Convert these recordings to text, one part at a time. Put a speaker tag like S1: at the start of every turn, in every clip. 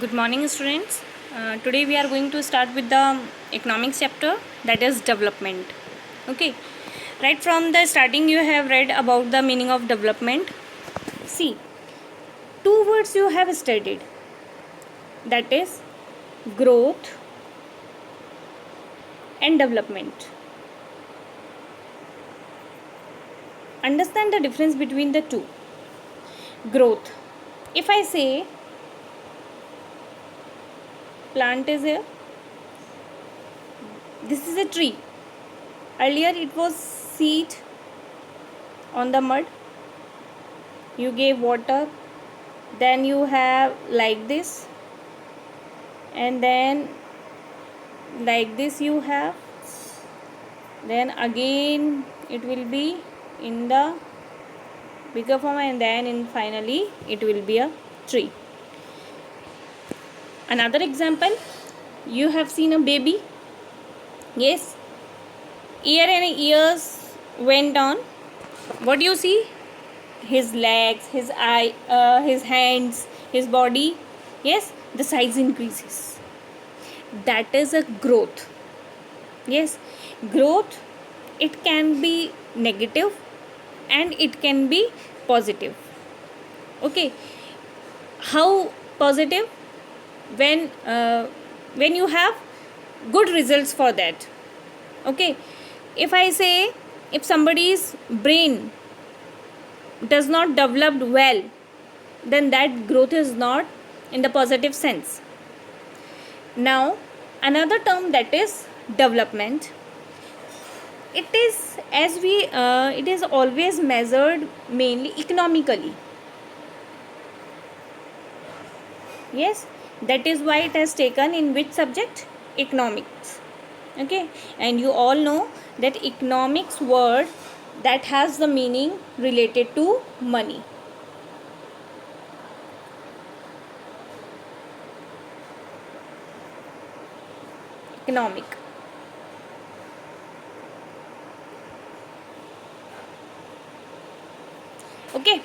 S1: Good morning, students. Today we are going to start with the economics chapter, that is development. Okay, right from the starting you have read about the meaning of development. See, two words you have studied, that is growth and development. Understand the difference between the two. Growth. If I say plant is here, this is a tree. Earlier it was seed on the mud. You gave water, then you have like this, and then like this you have, then again it will be in the bigger form, and then finally it will be a tree. Another example, you have seen a baby. Yes, year and years went on. What do you see? His legs, his eye, his hands, his body. Yes, the size increases. That is a growth. Yes, growth, it can be negative and it can be positive. Okay, how positive? When you have good results for that. Okay, if I say, if somebody's brain does not develop well, then that growth is not in the positive sense. Now another term, that is development. It is it is always measured mainly economically. Yes, that is why it has taken in which subject? Economics. Okay, and you all know that economics word that has the meaning related to money. Economic. Okay,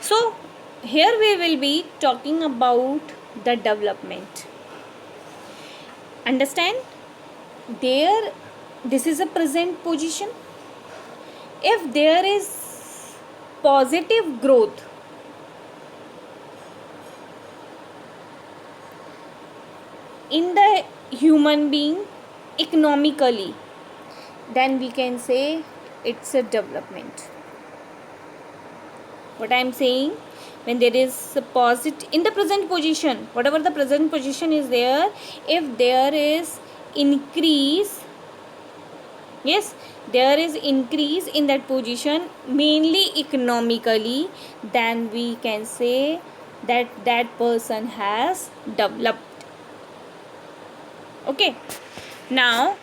S1: so here we will be talking about the development. Understand, there, this is a present position. If there is positive growth, in the human being economically, then we can say it's a development. What I am saying, when there is a positive in the present position, whatever the present position is there, if there is increase, yes, there is increase in that position mainly economically, then we can say that that person has developed. Okay, now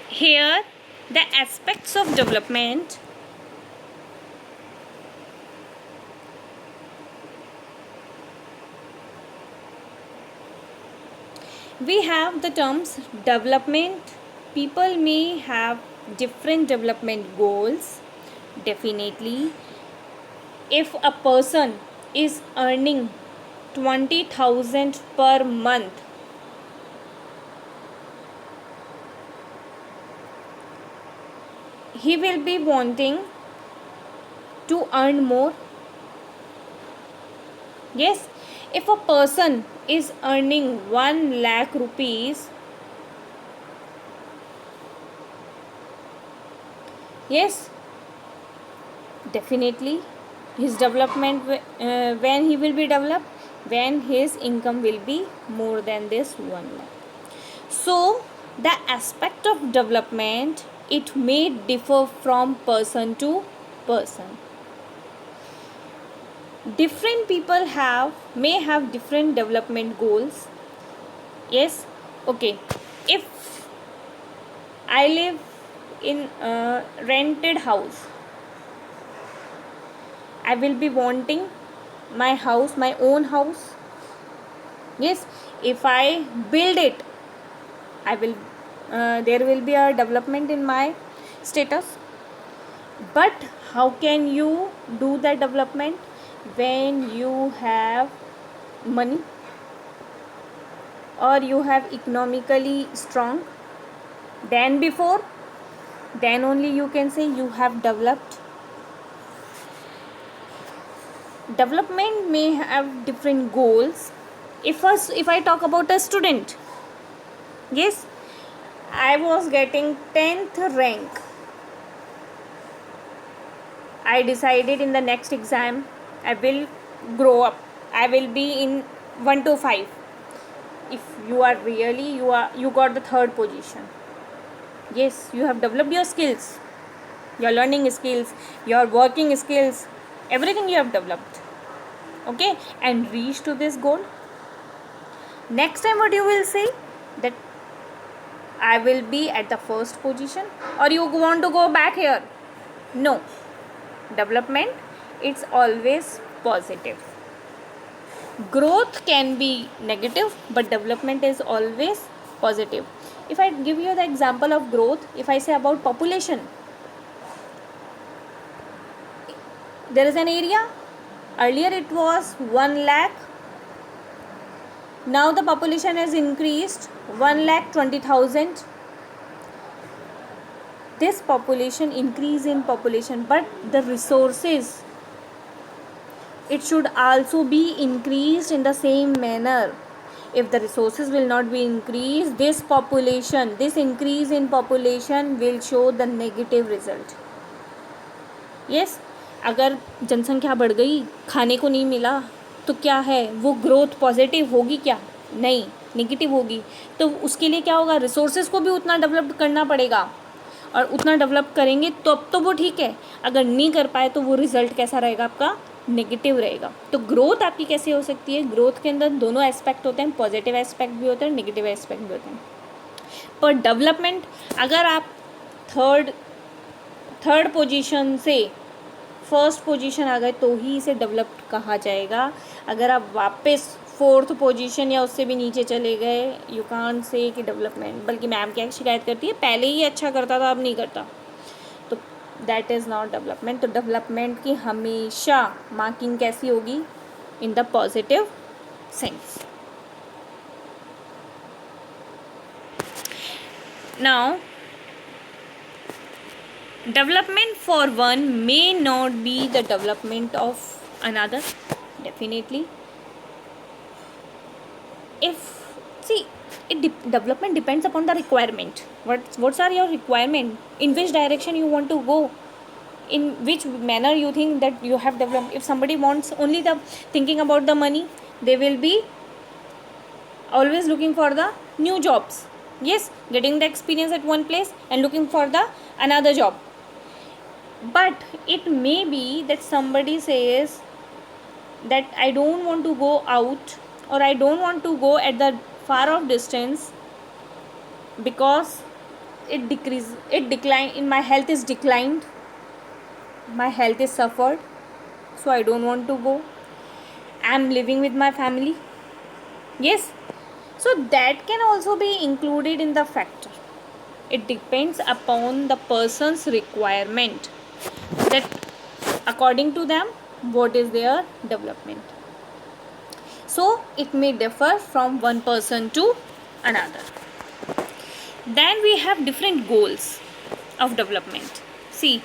S1: here the aspects of development. We have the terms development. People may have different development goals. Definitely, if a person is earning 20,000 per month, he will be wanting to earn more. Yes, if a person is earning 1 lakh rupees, yes, definitely his development, when he will be developed, when his income will be more than this 1 lakh. So the aspect of development, it may differ from person to person. Different people may have different development goals. Yes, okay, if I live in a rented house, I will be wanting my house, my own house. Yes, if I build it, I will there will be a development in my status. But how can you do that development? When you have money. or you have economically strong than before, then only you can say you have developed. Development may have different goals. If I talk about a student, yes, I was getting 10th rank. I decided in the next exam I will grow up. I will be in 1 to 5. If you are really, you got the third position. Yes, you have developed your skills, your learning skills, your working skills, everything you have developed. Okay, and reach to this goal. Next time what you will say, that I will be at the first position, or you want to go back here? No. Development, it's always positive. Growth can be negative, but development is always positive. If I give you the example of growth, if I say about population, there is an area, earlier it was 1 lakh, now the population has increased 1,20,000. This population, increase in population, but the resources, it should also be increased in the same manner. If the resources will not be increased, this increase in population will show the negative result. Yes, अगर जनसंख्या बढ़ गई, खाने को नहीं मिला, तो क्या है, वो ग्रोथ पॉजिटिव होगी क्या? नहीं, नेगेटिव होगी. तो उसके लिए क्या होगा, रिसोर्सेज को भी उतना डेवलप करना पड़ेगा, और उतना डेवलप करेंगे तो अब तो वो ठीक है. अगर नहीं कर पाए तो वो रिजल्ट कैसा रहेगा आपका, नेगेटिव रहेगा. तो ग्रोथ आपकी कैसे हो सकती है, ग्रोथ के अंदर दोनों एस्पेक्ट होते हैं, पॉजिटिव एस्पेक्ट भी होते हैं, नेगेटिव एस्पेक्ट भी होते हैं. पर डेवलपमेंट, अगर आप थर्ड पोजीशन से फर्स्ट पोजीशन आ गए तो ही इसे डेवलप्ड कहा जाएगा. अगर आप वापस फोर्थ पोजीशन या उससे भी नीचे चले गए, यू कांट से कि डेवलपमेंट. बल्कि मैम क्या शिकायत करती है, पहले ही अच्छा करता था अब नहीं करता, तो दैट इज़ नॉट डेवलपमेंट. तो डेवलपमेंट की हमेशा मार्किंग कैसी होगी, in the positive sense. Now development for one may not be the development of another. Definitely, if see, development depends upon the requirement. What's are your requirement, in which direction you want to go, in which manner you think that you have developed. If somebody wants only the thinking about the money, they will be always looking for the new jobs. Yes, getting the experience at one place and looking for the another job. But it may be that somebody says that I don't want to go out, or I don't want to go at the far off distance, because it decline in my health is declined, my health is suffered, so I don't want to go. I'm living with my family. Yes, so that can also be included in the factor. It depends upon the person's requirement, that according to them what is their development. So it may differ from one person to another. Then we have different goals of development. See,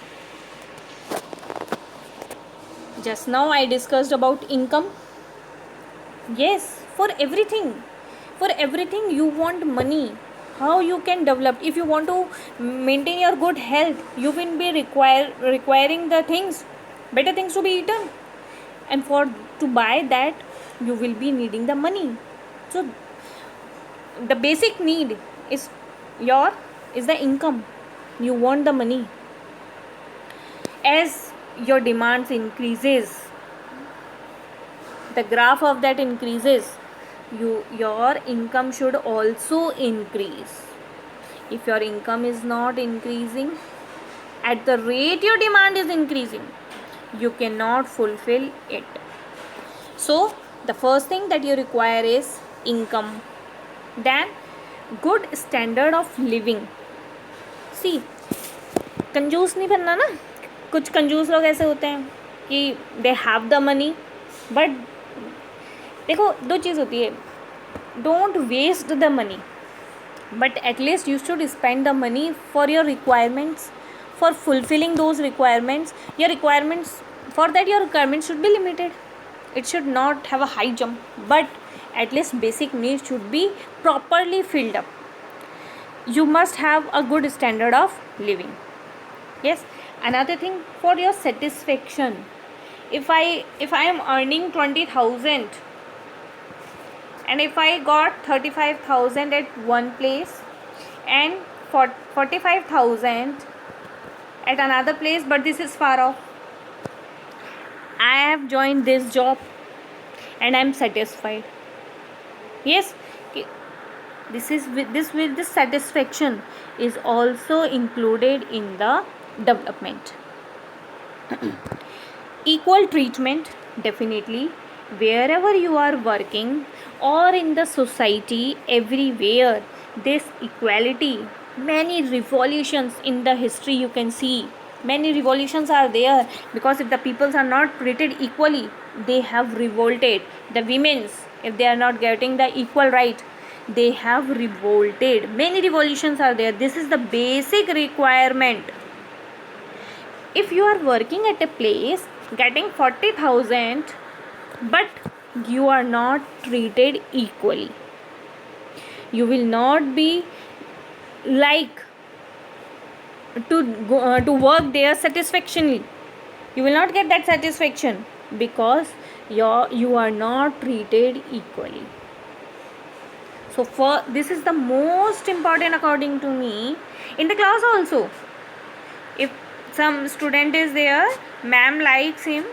S1: just now I discussed about income. Yes, for everything you want money. How you can develop? If you want to maintain your good health, you will be requiring the things, better things to be eaten, and to buy that you will be needing the money. So the basic need is the income. You want the money. As your demands increases, the graph of that increases, your income should also increase. If your income is not increasing at the rate your demand is increasing, you cannot fulfill it. So the first thing that you require is income. Then good standard of living. See, कंजूस नहीं बनना ना. कुछ कंजूस लोग ऐसे होते हैं कि they have the money, but देखो दो चीज़ होती है. don't waste the money, but at least you should spend the money for your requirements, for fulfilling those requirements. Your requirements, for that your requirements should be limited. It should not have a high jump, but at least basic needs should be properly filled up. You must have a good standard of living. Yes. Another thing, for your satisfaction, if I am earning 20,000 and if I got 35,000 at one place and 45,000 at another place, but this is far off, I have joined this job and I am satisfied. Yes, this satisfaction is also included in the development. Equal treatment, definitely, wherever you are working or in the society, everywhere this equality. Many revolutions in the history you can see, many revolutions are there, because if the peoples are not treated equally, they have revolted. The women's, if they are not getting the equal right, they have revolted. Many revolutions are there. This is the basic requirement. If you are working at a place getting 40,000, but you are not treated equally, you will not be like to work there satisfactorily. You will not get that satisfaction because you are not treated equally. So for this is the most important according to me. In the class also, if some student is there, ma'am likes him,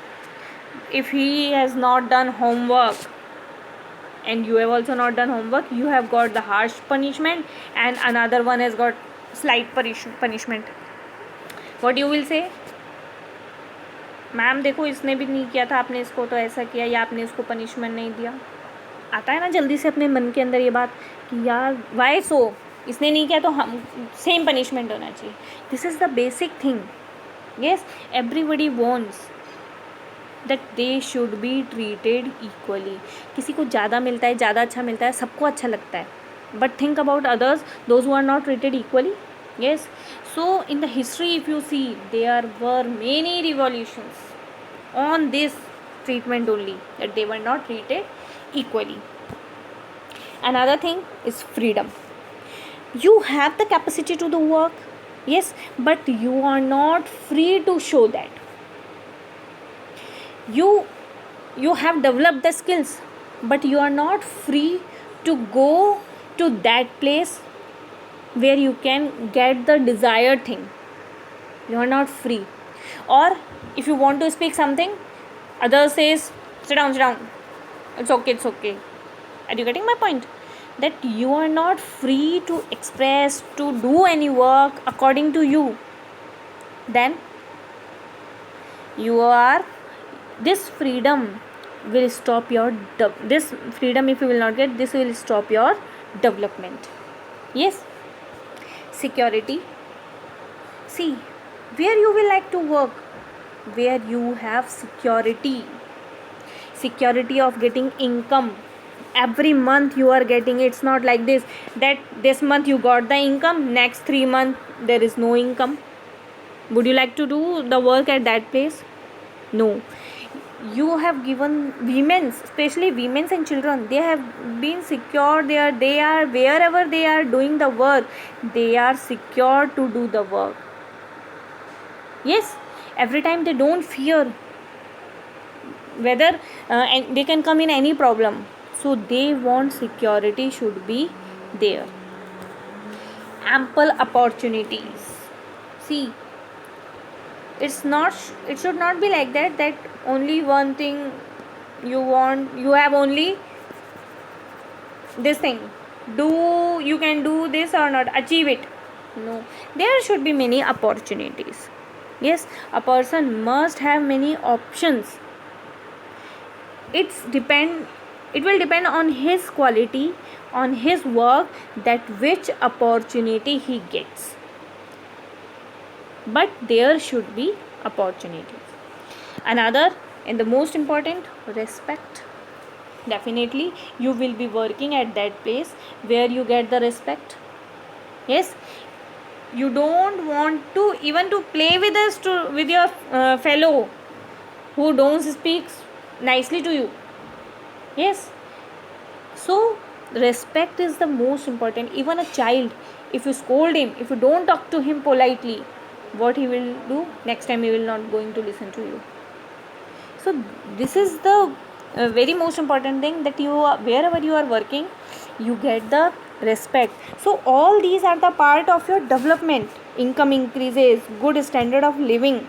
S1: if he has not done homework and you have also not done homework, you have got the harsh punishment and another one has got slight punishment. What you will say? Ma'am देखो इसने भी नहीं किया था, आपने इसको तो ऐसा किया, या आपने इसको पनिशमेंट नहीं दिया. आता है ना जल्दी से अपने मन के अंदर ये बात कि यार वाई सो, इसने नहीं किया तो हम सेम पनिशमेंट होना चाहिए. This is the basic thing. Yes, everybody wants that they should be treated equally. किसी को ज़्यादा मिलता है, ज़्यादा अच्छा मिलता है, सबको अच्छा लगता है, but think about others, those who are not treated equally. Yes, so in the history if you see, there were many revolutions on this treatment only, that they were not treated equally. Another thing is freedom. You have the capacity to do work, yes, but you are not free to show that. You have developed the skills, but you are not free to go to that place where you can get the desired thing. You are not free. Or if you want to speak something, others says sit down, it's okay. Are you getting my point? That you are not free to express, to do any work according to you. Then you are, this freedom will stop your this freedom, if you will not get this, will stop your development. Yes. Security. See, where you will like to work, where you have security of getting income. Every month you are getting. It's not like this, that this month you got the income, next 3 months there is no income. Would you like to do the work at that place? No. You have given women, especially women and children, they have been secure. They are wherever they are doing the work, they are secure to do the work. Yes, every time they don't fear whether and they can come in any problem. So they want security should be there. Ample opportunities. See, it should not be like that only one thing you want, you have only this thing, you can do this or not, achieve it. No, there should be many opportunities. Yes, a person must have many options. It will depend on his quality, on his work, that which opportunity he gets. But there should be opportunities. Another and the most important, respect. definitely you will be working at that place where you get the respect. Yes, you don't want to even to play with us to with your fellow who don't speak nicely to you. Yes, so respect is the most important. Even a child, if you scold him, if you don't talk to him politely, what he will do next time? He will not going to listen to you. So this is the very most important thing, that you are, wherever you are working, you get the respect. So all these are the part of your development. Income increases, good standard of living,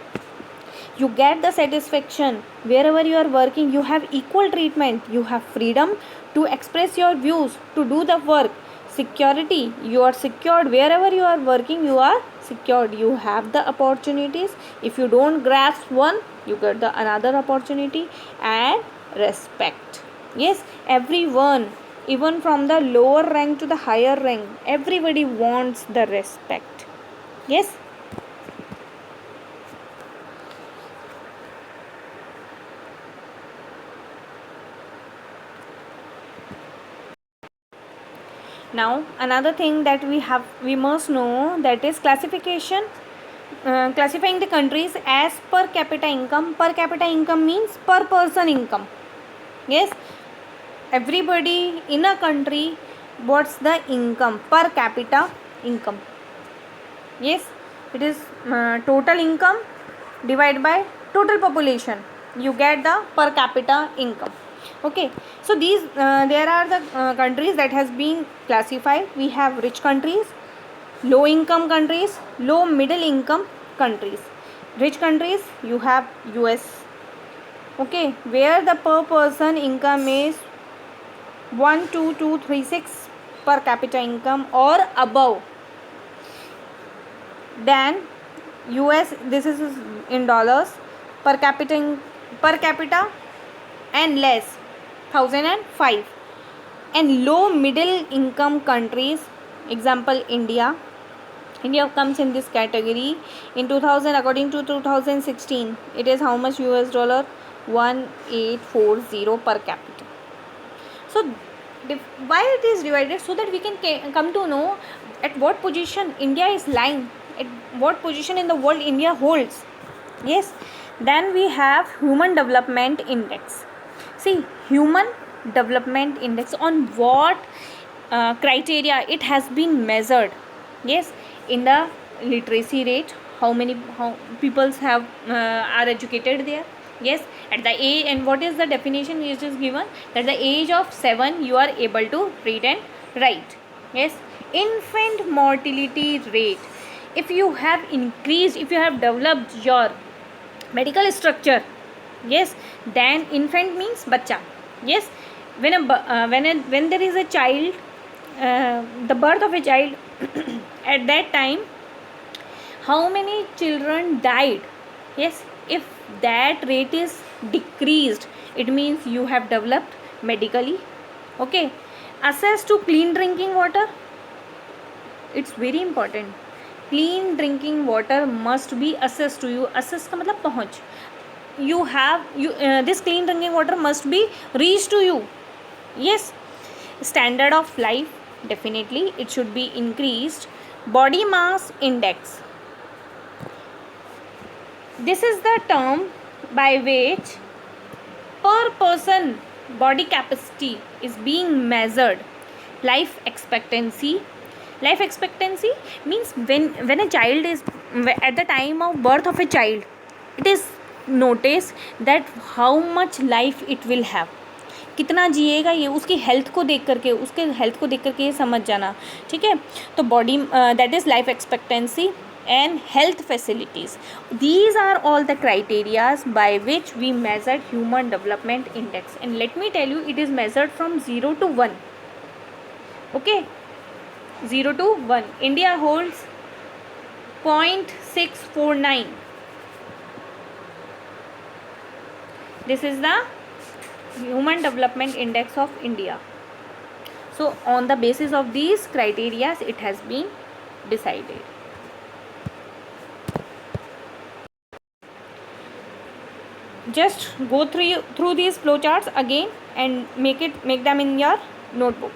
S1: you get the satisfaction. Wherever you are working, you have equal treatment, you have freedom to express your views, to do the work. Security, you are secured. Wherever you are working, you are secured. You have the opportunities. If you don't grasp one, you get the another opportunity. And respect, yes, everyone, even from the lower rank to the higher rank, everybody wants the respect. Yes. Now another thing that we must know, that is classification, classifying the countries as per capita income. Per capita income means per person income. Yes, everybody in a country, what's the income? Per capita income. Yes, it is total income divided by total population, you get the per capita income. Okay, so these there are the countries that has been classified. We have rich countries, low income countries, low middle income countries. Rich countries, you have US. Okay, where the per person income is 12236 per capita income or above. Then US, this is in dollars, per capita and less 1005. And low middle income countries, example India. India comes in this category. In 2000, according to 2016, it is how much US dollar? 1840 per capita. So why it is divided? So that we can come to know at what position India is lying, at what position in the world India holds. Yes. Then we have human development index. See, human development index, on what criteria it has been measured? Yes, in the literacy rate, how people have are educated there. Yes, at the age, and what is the definition which is given, that the age of 7 you are able to read and write. Yes, infant mortality rate, if you have increased, if you have developed your medical structure, yes, then infant means bacha. Yes, when there is a child, the birth of a child at that time, how many children died? Yes, if that rate is decreased, it means you have developed medically. Okay, access to clean drinking water, it's very important. Clean drinking water must be accessed to you. Access का मतलब पहुँच. You have this clean drinking water must be reached to you. Yes, standard of life, definitely it should be increased. Body mass index, this is the term by which per person body capacity is being measured. Life expectancy, life expectancy means when a child is, at the time of birth of a child, it is noticed that how much life it will have, कितना जिएगा ये, उसकी health को देख करके, उसके health को देख करके ये समझ जाना. ठीक है, तो body, that is life expectancy and health facilities. These are all the criterias by which we measure human development index. And let me tell you, it is measured from 0 to 1. Okay, 0 to 1. India holds 0.649. This is the human development index of India. So on the basis of these criteria, it has been decided. just go through these flowcharts again and make them in your notebook.